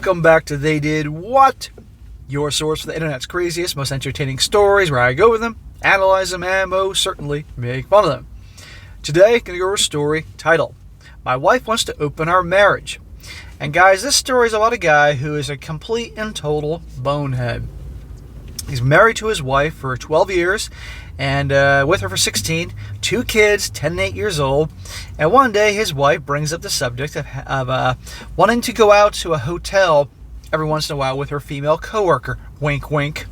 Welcome back to They Did What? Your source for the internet's craziest, most entertaining stories, where I go with them, analyze them, and most certainly make fun of them. Today, I'm going to go over a story titled, My Wife Wants to Open Our Marriage. And guys, this story is about a guy who is a complete and total bonehead. He's married to his wife for 12 years, and with her for 16, 2 kids, 10 and 8 years old. And one day his wife brings up the subject of wanting to go out to a hotel every once in a while with her female coworker, wink wink,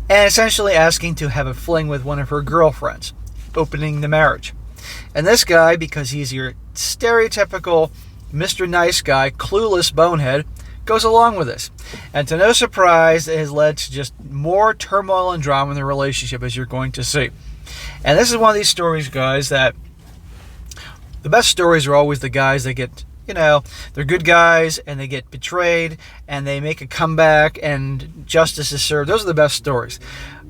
and essentially asking to have a fling with one of her girlfriends, opening the marriage. And this guy, because he's your stereotypical Mr. Nice Guy, clueless bonehead, goes along with this. And to no surprise, it has led to just more turmoil and drama in the relationship, as you're going to see. And this is one of these stories, guys, that the best stories are always the guys that get, they're good guys and they get betrayed and they make a comeback and justice is served. Those are the best stories.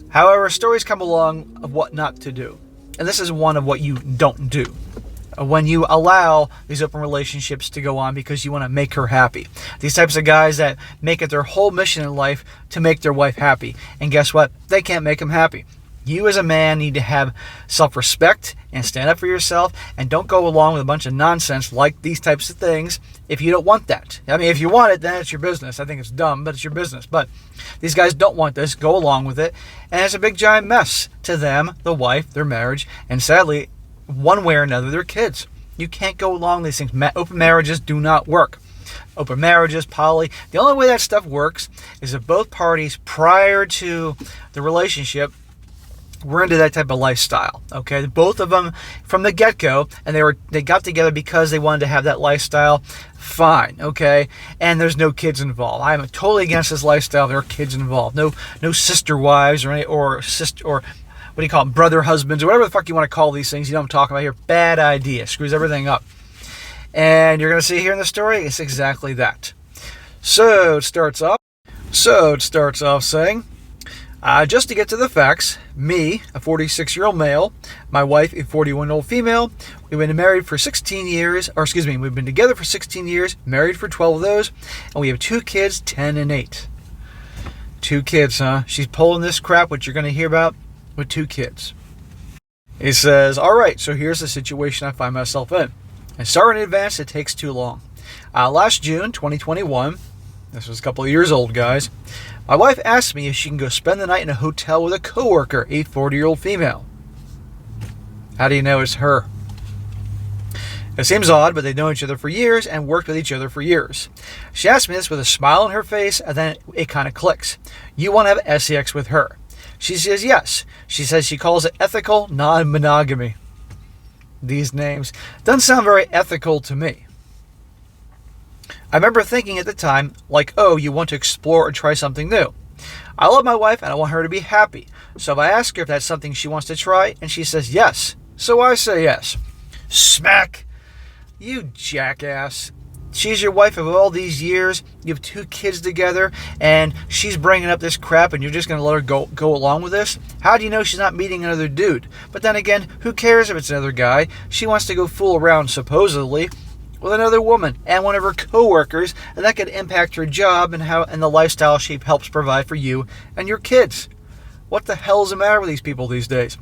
However, stories come along of what not to do. And this is one of what you don't do. When you allow these open relationships to go on because you want to make her happy. These types of guys that make it their whole mission in life to make their wife happy. And guess what? They can't make them happy. You as a man need to have self-respect and stand up for yourself, and don't go along with a bunch of nonsense like these types of things if you don't want that. I mean, if you want it, then it's your business. I think it's dumb, but it's your business. But these guys don't want this. Go along with it. And it's a big giant mess to them, the wife, their marriage, and sadly, one way or another, their kids. You can't go along with these things. Open marriages do not work. Open marriages, poly. The only way that stuff works is if both parties prior to the relationship were into that type of lifestyle. Okay, both of them from the get-go, and they got together because they wanted to have that lifestyle. Fine, okay, and there's no kids involved. I'm totally against this lifestyle. There are kids involved. No sister wives or what do you call them? Brother husbands, or whatever the fuck you want to call these things. You know what I'm talking about here. Bad idea. Screws everything up. And you're going to see here in the story, it's exactly that. So it starts off saying, just to get to the facts, me, a 46-year-old male, my wife, a 41-year-old female, we've been married for 16 years, we've been together for 16 years, married for 12 of those, and we have 2 kids, 10 and 8. 2 kids, huh? She's pulling this crap, which you're going to hear about, with 2 kids. He says, all right, so here's the situation I find myself in. And sorry in advance, it takes too long. Last June, 2021, this was a couple of years old, guys, my wife asked me if she can go spend the night in a hotel with a coworker, a 40-year-old female. How do you know it's her? It seems odd, but they've known each other for years and worked with each other for years. She asked me this with a smile on her face, and then it kind of clicks. You want to have sex with her? She says yes. She says she calls it ethical non-monogamy. These names doesn't sound very ethical to me. I remember thinking at the time, like, oh, you want to explore or try something new. I love my wife and I want her to be happy. So I ask her if that's something she wants to try, and she says yes. So I say yes. Smack! You jackass. She's your wife of all these years. You have 2 kids together, and she's bringing up this crap, and you're just going to let her go along with this? How do you know she's not meeting another dude? But then again, who cares if it's another guy? She wants to go fool around, supposedly, with another woman and one of her coworkers, and that could impact her job and the lifestyle she helps provide for you and your kids. What the hell is the matter with these people these days?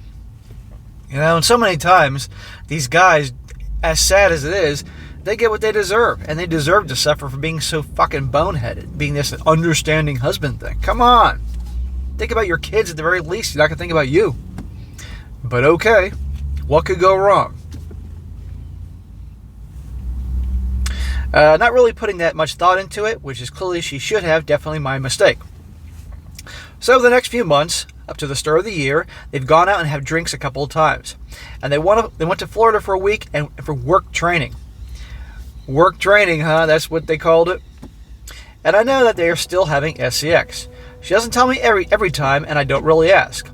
And so many times, these guys, as sad as it is, they get what they deserve, and they deserve to suffer for being so fucking boneheaded, being this understanding husband thing. Come on. Think about your kids at the very least. You're not going to think about you. But okay, what could go wrong? Not really putting that much thought into it, which is clearly she should have, definitely my mistake. So the next few months, up to the start of the year, they've gone out and had drinks a couple of times. And they went to Florida for a week and for work training. Work training, huh? That's what they called it. And I know that they are still having sex. She doesn't tell me every time, and I don't really ask.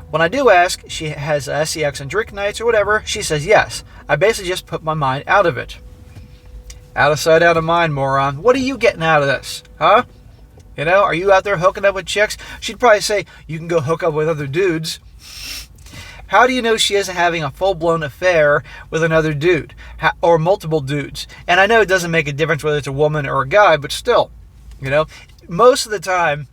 When I do ask, she has sex on drink nights or whatever, she says yes. I basically just put my mind out of it. Out of sight, out of mind, moron. What are you getting out of this, huh? Are you out there hooking up with chicks? She'd probably say, you can go hook up with other dudes. How do you know she isn't having a full-blown affair with another dude or multiple dudes? And I know it doesn't make a difference whether it's a woman or a guy, but still, You know, most of the time,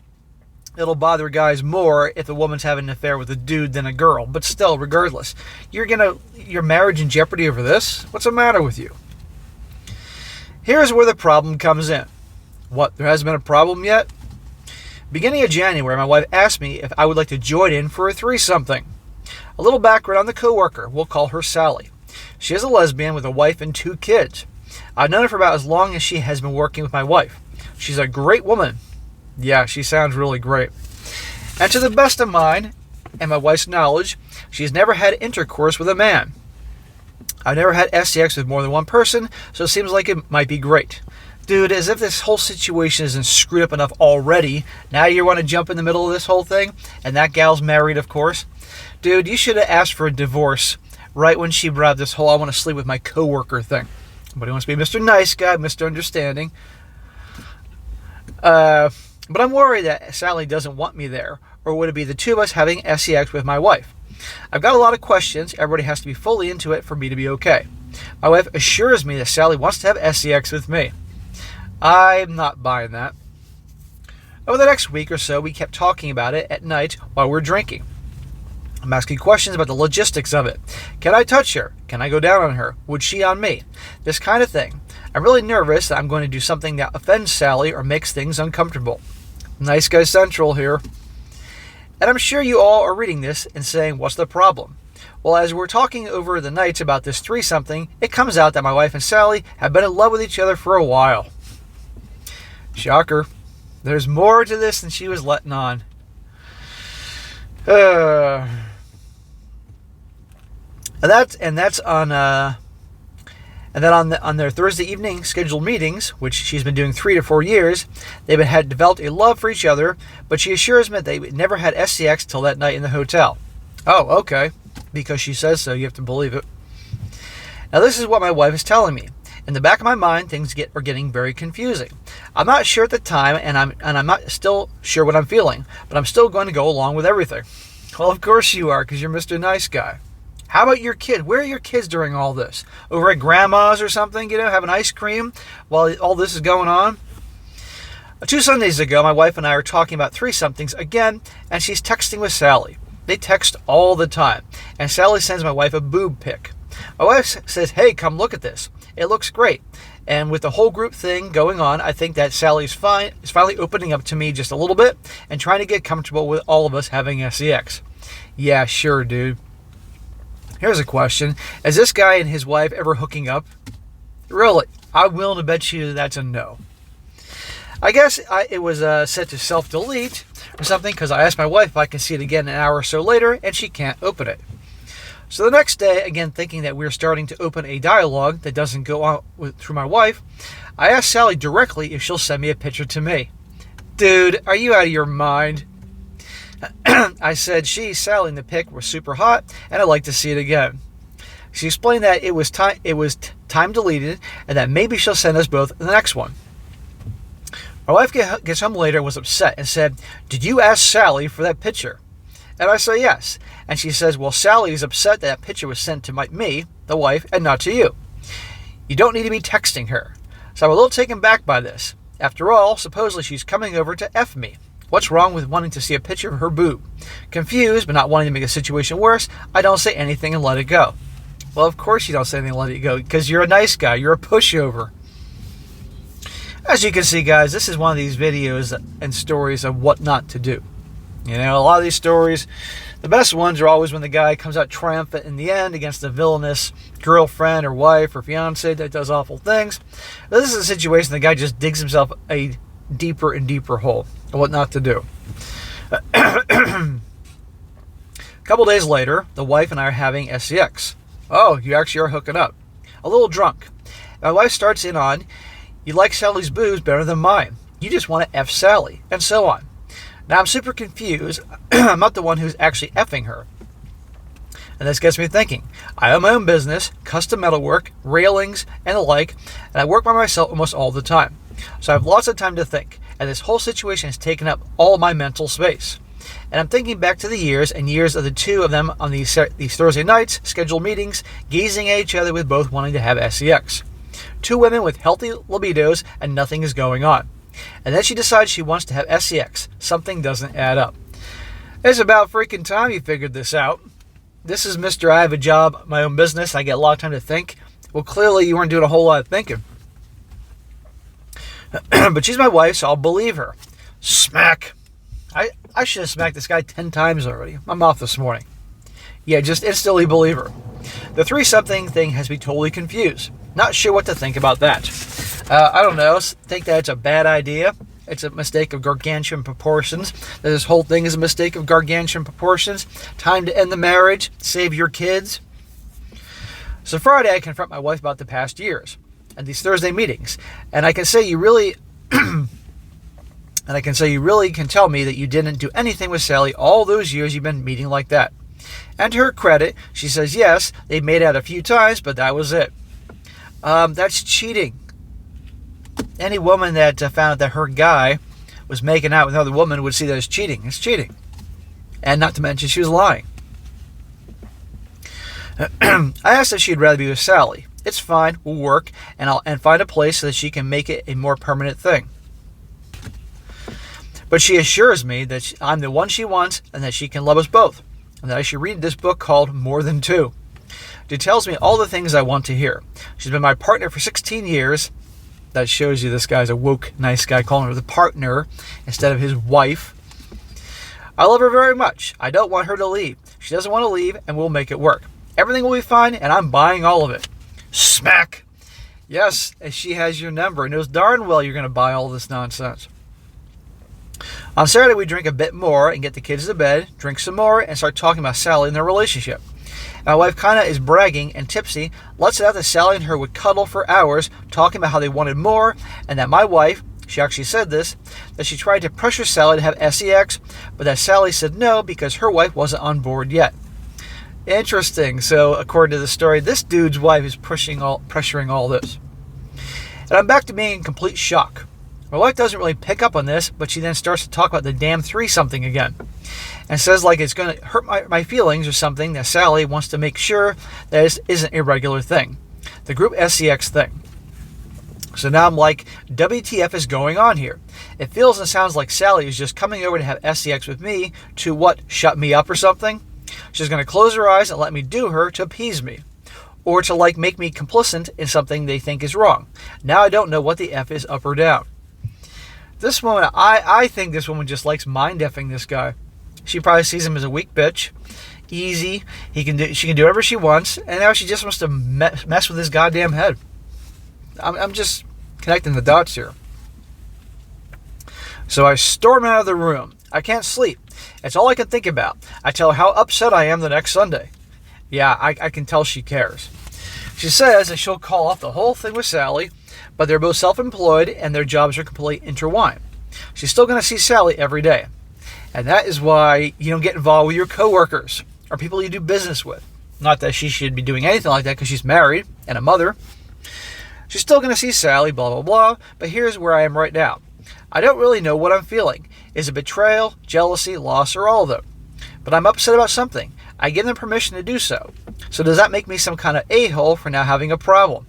it'll bother guys more if the woman's having an affair with a dude than a girl. But still, regardless, your marriage in jeopardy over this? What's the matter with you? Here's where the problem comes in. What, there hasn't been a problem yet? Beginning of January, my wife asked me if I would like to join in for a threesomething. A little background on the coworker. We'll call her Sally. She is a lesbian with a wife and 2 kids. I've known her for about as long as she has been working with my wife. She's a great woman. Yeah, she sounds really great. And to the best of mine and my wife's knowledge, she's never had intercourse with a man. I've never had sex with more than one person, so it seems like it might be great. Dude, as if this whole situation isn't screwed up enough already, now you want to jump in the middle of this whole thing? And that gal's married, of course. Dude, you should have asked for a divorce right when she brought this whole I want to sleep with my coworker thing. But he wants to be Mr. Nice Guy, Mr. Understanding. But I'm worried that Sally doesn't want me there, or would it be the two of us having sex with my wife? I've got a lot of questions. Everybody has to be fully into it for me to be okay. My wife assures me that Sally wants to have sex with me. I'm not buying that. Over the next week or so, we kept talking about it at night while we were drinking. I'm asking questions about the logistics of it. Can I touch her? Can I go down on her? Would she on me? This kind of thing. I'm really nervous that I'm going to do something that offends Sally or makes things uncomfortable. Nice Guy Central here. And I'm sure you all are reading this and saying, what's the problem? Well, as we're talking over the nights about this threesomething, it comes out that my wife and Sally have been in love with each other for a while. Shocker. There's more to this than she was letting on. And that's on and then on their Thursday evening scheduled meetings, which she's been doing 3 to 4 years, they've had developed a love for each other, but she assures me they never had sex till that night in the hotel. Oh, okay. Because she says so, you have to believe it. Now this is what my wife is telling me. In the back of my mind, things are getting very confusing. I'm not sure at the time, and I'm not still sure what I'm feeling, but I'm still going to go along with everything. Well, of course you are, because you're Mr. Nice Guy. How about your kid? Where are your kids during all this? Over at grandma's or something, having ice cream while all this is going on? 2 Sundays ago, my wife and I are talking about threesomethings again, and she's texting with Sally. They text all the time, and Sally sends my wife a boob pic. My wife says, hey, come look at this. It looks great. And with the whole group thing going on, I think that Sally is finally opening up to me just a little bit and trying to get comfortable with all of us having sex. Yeah, sure, dude. Here's a question. Is this guy and his wife ever hooking up? Really? I'm willing to bet you that's a no. I guess it was set to self-delete or something because I asked my wife if I can see it again an hour or so later, and she can't open it. So the next day, again thinking that we're starting to open a dialogue that doesn't go on through my wife, I asked Sally directly if she'll send me a picture to me. Dude, are you out of your mind? I said Sally in the pic was super hot, and I'd like to see it again. She explained that it was time deleted, and that maybe she'll send us both the next one. My wife gets home later and was upset and said, did you ask Sally for that picture? And I say yes. And she says, well, Sally is upset that picture was sent to me, the wife, and not to you. You don't need to be texting her. So I'm a little taken back by this. After all, supposedly she's coming over to F me. What's wrong with wanting to see a picture of her boob? Confused, but not wanting to make the situation worse, I don't say anything and let it go. Well, of course you don't say anything and let it go, because you're a nice guy. You're a pushover. As you can see, guys, this is one of these videos and stories of what not to do. A lot of these stories, the best ones are always when the guy comes out triumphant in the end against the villainous girlfriend or wife or fiance that does awful things. But this is a situation the guy just digs himself a deeper and deeper hole of what not to do. A couple days later, the wife and I are having sex. Oh, you actually are hooking up. A little drunk. My wife starts in on, you like Sally's boobs better than mine. You just want to F Sally, and so on. Now I'm super confused. I'm not the one who's actually effing her. And this gets me thinking. I own my own business, custom metalwork, railings, and the like, and I work by myself almost all the time. So I have lots of time to think, and this whole situation has taken up all my mental space. And I'm thinking back to the years and years of the two of them on these Thursday nights, scheduled meetings, gazing at each other with both wanting to have sex. Two women with healthy libidos, and nothing is going on. And then she decides she wants to have sex. Something doesn't add up. It's about freaking time you figured this out. This is Mr. I have a job, my own business, I get a lot of time to think. Well, clearly you weren't doing a whole lot of thinking. But she's my wife, so I'll believe her. Smack. I should have smacked this guy 10 times already. My mouth this morning. Yeah, just instantly believe her. The 3-something thing has me totally confused. Not sure what to think about that. I don't know. Think that it's a bad idea. It's a mistake of gargantuan proportions. That this whole thing is a mistake of gargantuan proportions. Time to end the marriage. Save your kids. So Friday, I confront my wife about the past years and these Thursday meetings. And I can say you really... And I can say you really can tell me that you didn't do anything with Sally all those years you've been meeting like that. And to her credit, she says, yes, they made out a few times, but that was it. That's cheating. Any woman that found that her guy was making out with another woman would see that as cheating. It's cheating. And not to mention, she was lying. I asked if she'd rather be with Sally. It's fine, we'll work, and find a place so that she can make it a more permanent thing. But she assures me that I'm the one she wants and that she can love us both. And that I should read this book called More Than Two. It tells me all the things I want to hear. She's been my partner for 16 years. That shows you this guy's a woke, nice guy calling her the partner instead of his wife. I love her very much. I don't want her to leave. She doesn't want to leave, and we'll make it work. Everything will be fine, and I'm buying all of it. Smack! Yes, and she has your number, and knows darn well you're going to buy all this nonsense. On Saturday, we drink a bit more and get the kids to bed, drink some more, and start talking about Sally and their relationship. My wife kind of is bragging and tipsy, lets it out that Sally and her would cuddle for hours, talking about how they wanted more, and that my wife, she actually said this, that she tried to pressure Sally to have sex, but that Sally said no because her wife wasn't on board yet. Interesting. So, according to the story, this dude's wife is pressuring all this. And I'm back to being in complete shock. My wife doesn't really pick up on this, but she then starts to talk about the damn 3-something again. And says like it's going to hurt my feelings or something that Sally wants to make sure that this isn't a regular thing. The group sex thing. So now I'm like, WTF is going on here? It feels and sounds like Sally is just coming over to have sex with me to what, shut me up or something? She's going to close her eyes and let me do her to appease me. Or to like make me complicit in something they think is wrong. Now I don't know what the F is up or down. This woman, I think this woman just likes mind-effing this guy. She probably sees him as a weak bitch, easy. She can do whatever she wants, and now she just wants to mess with his goddamn head. I'm just connecting the dots here. So I storm out of the room. I can't sleep. It's all I can think about. I tell her how upset I am the next Sunday. Yeah, I can tell she cares. She says that she'll call off the whole thing with Sally, but they're both self-employed and their jobs are completely intertwined. She's still going to see Sally every day. And that is why you don't get involved with your coworkers or people you do business with. Not that she should be doing anything like that because she's married and a mother. She's still going to see Sally, blah, blah, blah. But here's where I am right now. I don't really know what I'm feeling. Is it betrayal, jealousy, loss, or all of them? But I'm upset about something. I give them permission to do so. So does that make me some kind of a-hole for now having a problem?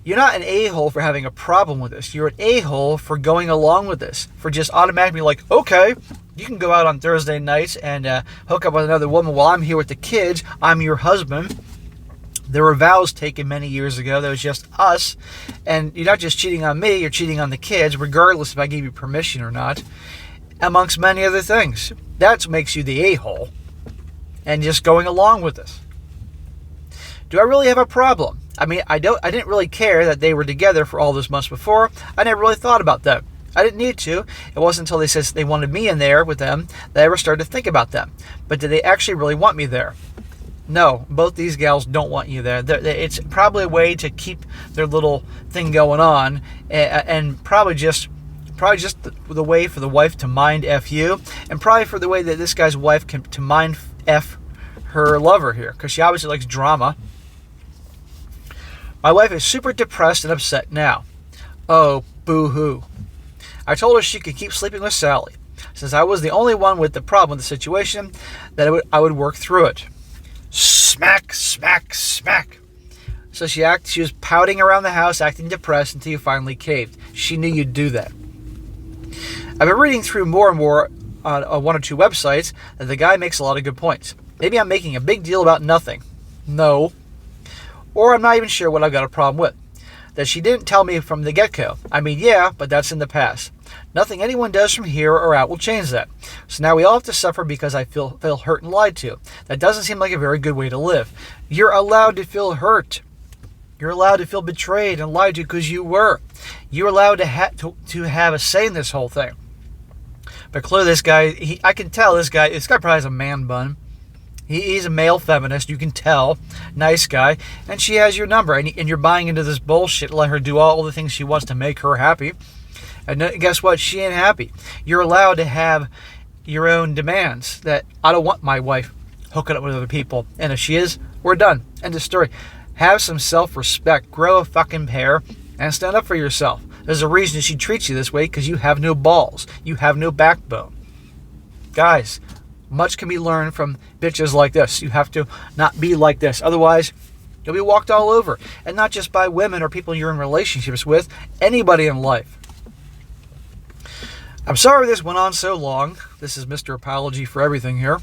You're not an a-hole for having a problem with this. You're an a-hole for going along with this. For just automatically like, okay, you can go out on Thursday nights and hook up with another woman while I'm here with the kids. I'm your husband. There were vows taken many years ago. That was just us. And you're not just cheating on me, you're cheating on the kids, regardless if I gave you permission or not. Amongst many other things. That makes you the a-hole. And just going along with this. Do I really have a problem? I mean, I didn't really care that they were together for all those months before. I never really thought about them. I didn't need to. It wasn't until they said they wanted me in there with them that I ever started to think about them. But did they actually really want me there? No, both these gals don't want you there. It's probably a way to keep their little thing going on, and probably just the way for the wife to mind F you, and probably for the way that this guy's wife can to mind F her lover here, because she obviously likes drama. My wife is super depressed and upset now. Oh, boo-hoo. I told her she could keep sleeping with Sally. Since I was the only one with the problem with the situation, that I would work through it. Smack, smack, smack. So she was pouting around the house, acting depressed until you finally caved. She knew you'd do that. I've been reading through more and more on one or two websites that the guy makes a lot of good points. Maybe I'm making a big deal about nothing. No. Or I'm not even sure what I've got a problem with. That she didn't tell me from the get-go. I mean, yeah, but that's in the past. Nothing anyone does from here or out will change that. So now we all have to suffer because I feel hurt and lied to. That doesn't seem like a very good way to live. You're allowed to feel hurt. You're allowed to feel betrayed and lied to because you were. You're allowed to have a say in this whole thing. But clearly this guy, I can tell this guy probably has a man bun. He's a male feminist, you can tell. Nice guy. And she has your number. And you're buying into this bullshit, let her do all the things she wants to make her happy. And guess what? She ain't happy. You're allowed to have your own demands. That I don't want my wife hooking up with other people. And if she is, we're done. End of story. Have some self-respect. Grow a fucking pair and stand up for yourself. There's a reason she treats you this way, because you have no balls. You have no backbone. Guys, much can be learned from bitches like this. You have to not be like this. Otherwise, you'll be walked all over. And not just by women or people you're in relationships with. Anybody in life. I'm sorry this went on so long. This is Mr. Apology for everything here.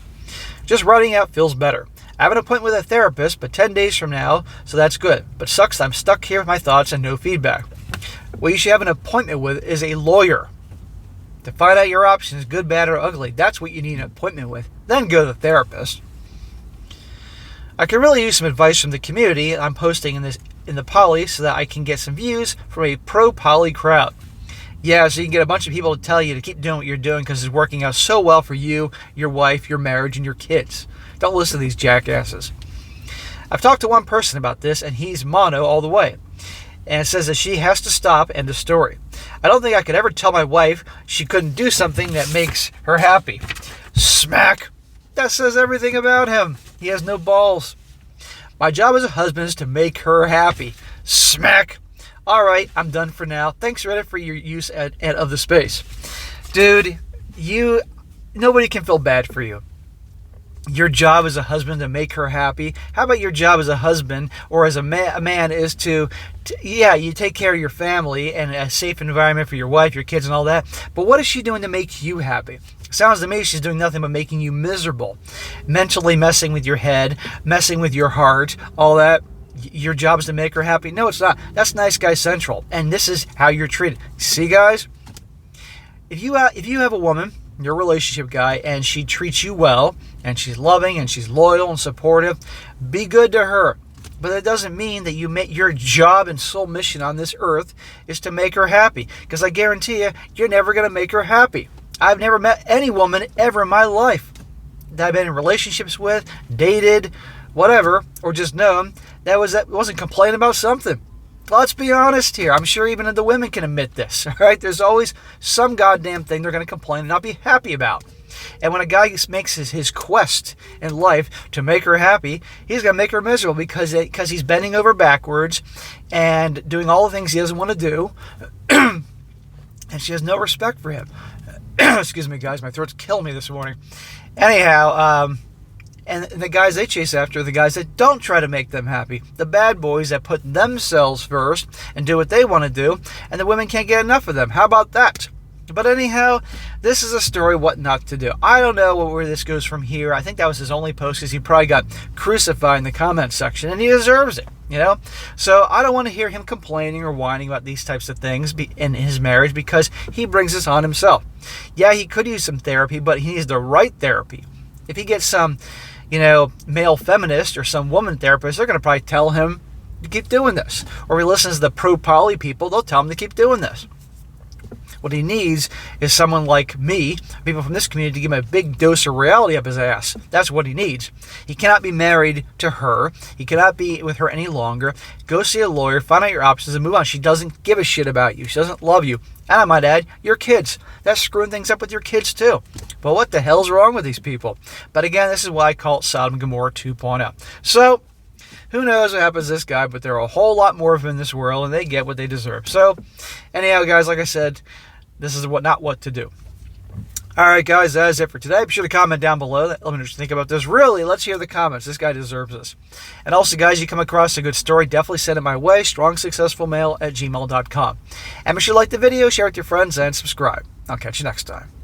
Just writing out feels better. I have an appointment with a therapist, but 10 days from now, so that's good. But sucks I'm stuck here with my thoughts and no feedback. What you should have an appointment with is a lawyer. To find out your options, good, bad, or ugly. That's what you need an appointment with. Then go to the therapist. I could really use some advice from the community I'm posting in the poly so that I can get some views from a pro-poly crowd. Yeah, so you can get a bunch of people to tell you to keep doing what you're doing because it's working out so well for you, your wife, your marriage, and your kids. Don't listen to these jackasses. I've talked to one person about this, and he's mono all the way. And says that she has to stop, end of story. I don't think I could ever tell my wife she couldn't do something that makes her happy. Smack! That says everything about him. He has no balls. My job as a husband is to make her happy. Smack! Alright, I'm done for now. Thanks, Reddit, for your use of the space. Dude, nobody can feel bad for you. Your job as a husband to make her happy. How about your job as a husband or as a man is to you take care of your family and a safe environment for your wife, your kids, and all that. But what is she doing to make you happy? Sounds to me she's doing nothing but making you miserable. Mentally messing with your head, messing with your heart, all that. Your job is to make her happy? No, it's not. That's Nice Guy Central. And this is how you're treated. See, guys? If you have a woman, your relationship guy, and she treats you well, and she's loving, and she's loyal and supportive, be good to her. But that doesn't mean that your job and sole mission on this earth is to make her happy. Because I guarantee you're never going to make her happy. I've never met any woman ever in my life that I've been in relationships with, dated, whatever, or just known, that wasn't complaining about something. Let's be honest here. I'm sure even the women can admit this. All right, there's always some goddamn thing they're going to complain and not be happy about. And when a guy makes his quest in life to make her happy, he's going to make her miserable because he's bending over backwards and doing all the things he doesn't want to do, and she has no respect for him. Excuse me, guys, my throat's killing me this morning. Anyhow, and the guys they chase after are the guys that don't try to make them happy. The bad boys that put themselves first and do what they want to do, and the women can't get enough of them. How about that? But anyhow, this is a story what not to do. I don't know where this goes from here. I think that was his only post because he probably got crucified in the comment section, and he deserves it, So I don't want to hear him complaining or whining about these types of things in his marriage because he brings this on himself. Yeah, he could use some therapy, but he needs the right therapy. If he gets some male feminist or some woman therapist, they're going to probably tell him to keep doing this. Or if he listens to the pro-poly people, they'll tell him to keep doing this. What he needs is someone like me, people from this community, to give him a big dose of reality up his ass. That's what he needs. He cannot be married to her. He cannot be with her any longer. Go see a lawyer, find out your options, and move on. She doesn't give a shit about you. She doesn't love you. And I might add, your kids. That's screwing things up with your kids too. But what the hell's wrong with these people? But again, this is why I call it Sodom and Gomorrah 2.0. So, who knows what happens to this guy, but there are a whole lot more of them in this world, and they get what they deserve. So, anyhow, guys, like I said, this is not what to do. Alright, guys, that is it for today. Be sure to comment down below. Let me know what you think about this. Really, let's hear the comments. This guy deserves this. And also, guys, you come across a good story, definitely send it my way. strongsuccessfulmale@gmail.com. And be sure to like the video, share it with your friends, and subscribe. I'll catch you next time.